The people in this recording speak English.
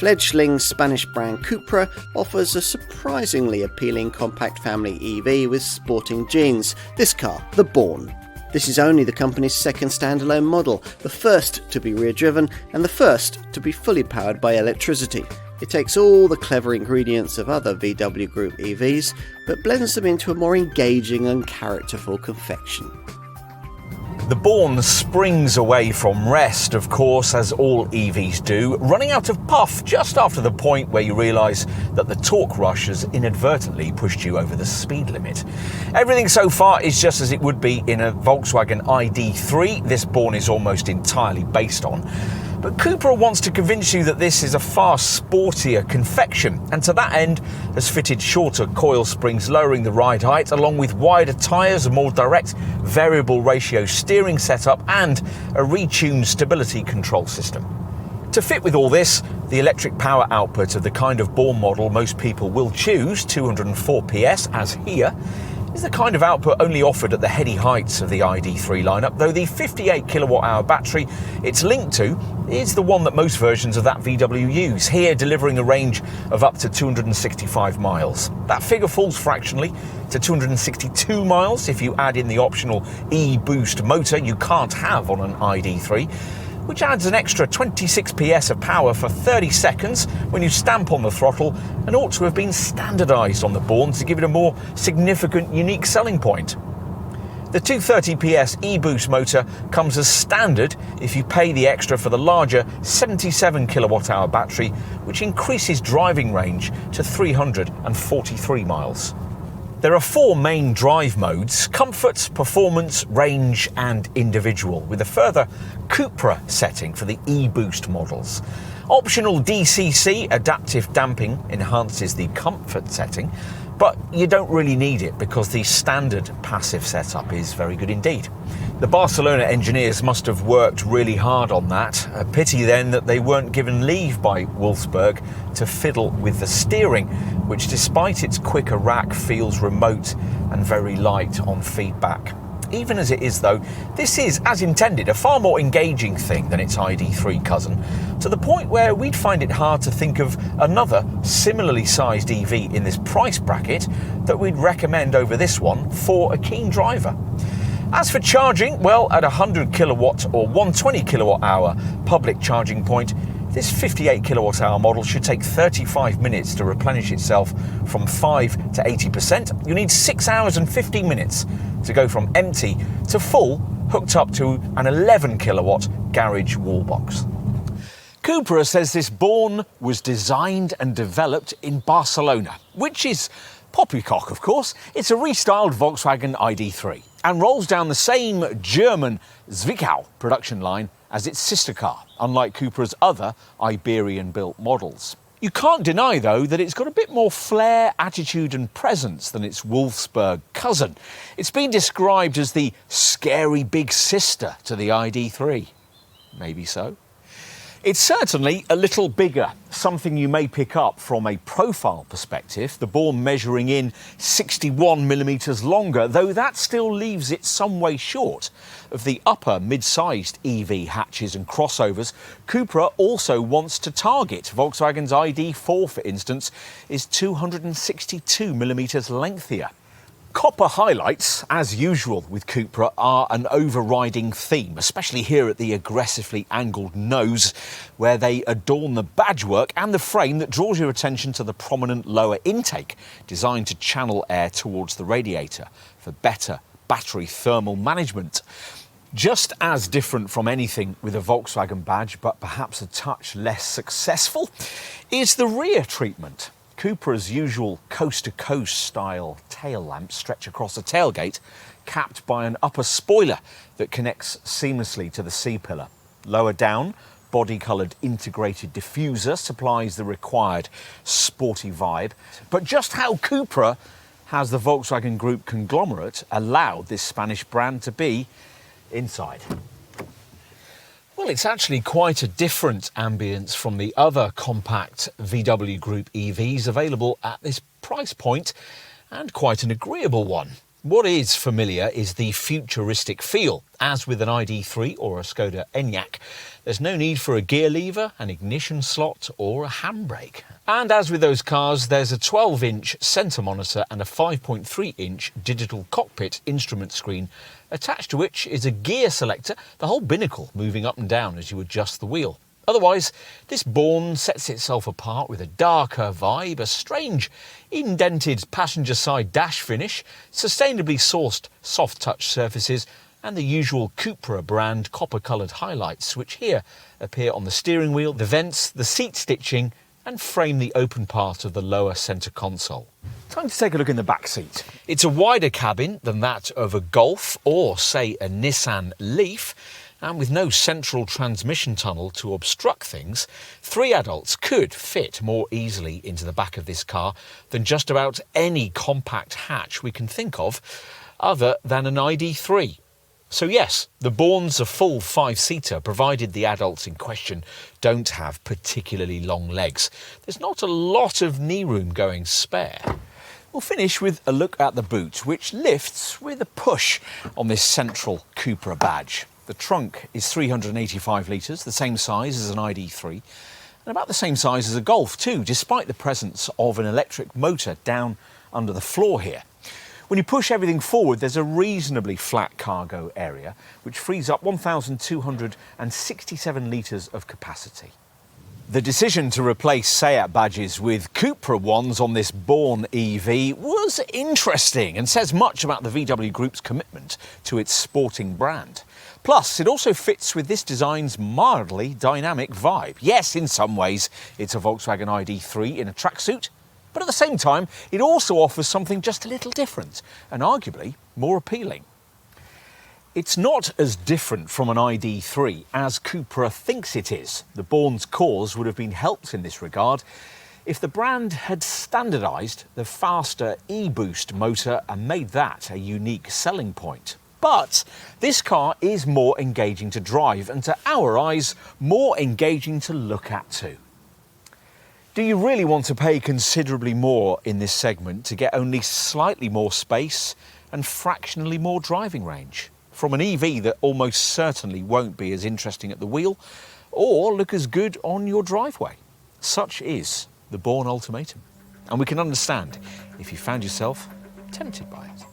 Fledgling Spanish brand Cupra offers a surprisingly appealing compact family EV with sporting genes. This car, the Born. This is only the company's second standalone model, the first to be rear-driven and the first to be fully powered by electricity. It takes all the clever ingredients of other VW Group EVs, but blends them into a more engaging and characterful confection. The Born springs away from rest, of course, as all EVs do, running out of puff just after the point where you realise that the torque rush has inadvertently pushed you over the speed limit. Everything so far is just as it would be in a Volkswagen ID3 this Born is almost entirely based on. But Cupra wants to convince you that this is a far sportier confection, and to that end has fitted shorter coil springs lowering the ride height, along with wider tyres, a more direct variable ratio steering setup and a retuned stability control system. To fit with all this, the electric power output of the kind of Born model most people will choose, 204 PS as here, is the kind of output only offered at the heady heights of the ID3 lineup, though the 58 kilowatt-hour battery it's linked to is the one that most versions of that VW use, here delivering a range of up to 265 miles. That figure falls fractionally to 262 miles if you add in the optional e-boost motor you can't have on an ID3, which adds an extra 26 PS of power for 30 seconds when you stamp on the throttle and ought to have been standardised on the Born to give it a more significant unique selling point. The 230 PS e-boost motor comes as standard if you pay the extra for the larger 77 kilowatt-hour battery, which increases driving range to 343 miles. There are four main drive modes: comfort, performance, range and individual, with a further Cupra setting for the e-boost models. Optional DCC adaptive damping enhances the comfort setting, but you don't really need it because the standard passive setup is very good indeed. The Barcelona engineers must have worked really hard on that. A pity then that they weren't given leave by Wolfsburg to fiddle with the steering, which despite its quicker rack feels remote and very light on feedback. Even as it is though, this is, as intended, a far more engaging thing than its ID3 cousin, to the point where we'd find it hard to think of another similarly sized EV in this price bracket that we'd recommend over this one for a keen driver. As for charging, well, at a 100 kilowatt or 120 kilowatt hour public charging point, this 58 kilowatt hour model should take 35 minutes to replenish itself from 5 to 80%. You need 6 hours and 15 minutes to go from empty to full, hooked up to an 11 kilowatt garage wall box. Cupra says this Born was designed and developed in Barcelona, which is poppycock, of course. It's a restyled Volkswagen ID3 and rolls down the same German Zwickau production line as its sister car, unlike Cupra's other Iberian-built models. You can't deny, though, that it's got a bit more flair, attitude and presence than its Wolfsburg cousin. It's been described as the scary big sister to the ID3. Maybe so. It's certainly a little bigger, something you may pick up from a profile perspective, the Born measuring in 61mm longer, though that still leaves it some way short of the upper mid-sized EV hatches and crossovers Cupra also wants to target. Volkswagen's ID4, for instance, is 262mm lengthier. Copper highlights, as usual with Cupra, are an overriding theme, especially here at the aggressively angled nose, where they adorn the badgework and the frame that draws your attention to the prominent lower intake, designed to channel air towards the radiator for better battery thermal management. Just as different from anything with a Volkswagen badge, but perhaps a touch less successful, is the rear treatment. Cupra's usual coast-to-coast style tail lamps stretch across a tailgate, capped by an upper spoiler that connects seamlessly to the C-pillar. Lower down, body-coloured integrated diffuser supplies the required sporty vibe. But just how Cupra has the Volkswagen Group conglomerate allowed this Spanish brand to be inside? Well, it's actually quite a different ambience from the other compact VW Group EVs available at this price point, and quite an agreeable one. What is familiar is the futuristic feel. As with an ID3 or a Skoda Enyaq, there's no need for a gear lever, an ignition slot or a handbrake. And as with those cars, there's a 12-inch centre monitor and a 5.3-inch digital cockpit instrument screen, attached to which is a gear selector, the whole binnacle moving up and down as you adjust the wheel. Otherwise, this Born sets itself apart with a darker vibe, a strange indented passenger side dash finish, sustainably sourced soft touch surfaces and the usual Cupra brand copper-coloured highlights, which here appear on the steering wheel, the vents, the seat stitching and frame the open part of the lower centre console. Time to take a look in the back seat. It's a wider cabin than that of a Golf or, say, a Nissan Leaf, and with no central transmission tunnel to obstruct things, 3 adults could fit more easily into the back of this car than just about any compact hatch we can think of, other than an ID3. So yes, the Born's a full 5-seater, provided the adults in question don't have particularly long legs. There's not a lot of knee room going spare. We'll finish with a look at the boot, which lifts with a push on this central Cupra badge. The trunk is 385 litres, the same size as an ID3, and about the same size as a Golf too, despite the presence of an electric motor down under the floor here. When you push everything forward, there's a reasonably flat cargo area, which frees up 1,267 litres of capacity. The decision to replace SEAT badges with Cupra ones on this Born EV was interesting and says much about the VW Group's commitment to its sporting brand. Plus, it also fits with this design's mildly dynamic vibe. Yes, in some ways, it's a Volkswagen ID3 in a tracksuit, but at the same time, it also offers something just a little different and arguably more appealing. It's not as different from an ID3 as Cupra thinks it is. The Born's cause would have been helped in this regard if the brand had standardised the faster e-boost motor and made that a unique selling point. But this car is more engaging to drive and, to our eyes, more engaging to look at too. Do you really want to pay considerably more in this segment to get only slightly more space and fractionally more driving range from an EV that almost certainly won't be as interesting at the wheel or look as good on your driveway? Such is the Born ultimatum, and we can understand if you found yourself tempted by it.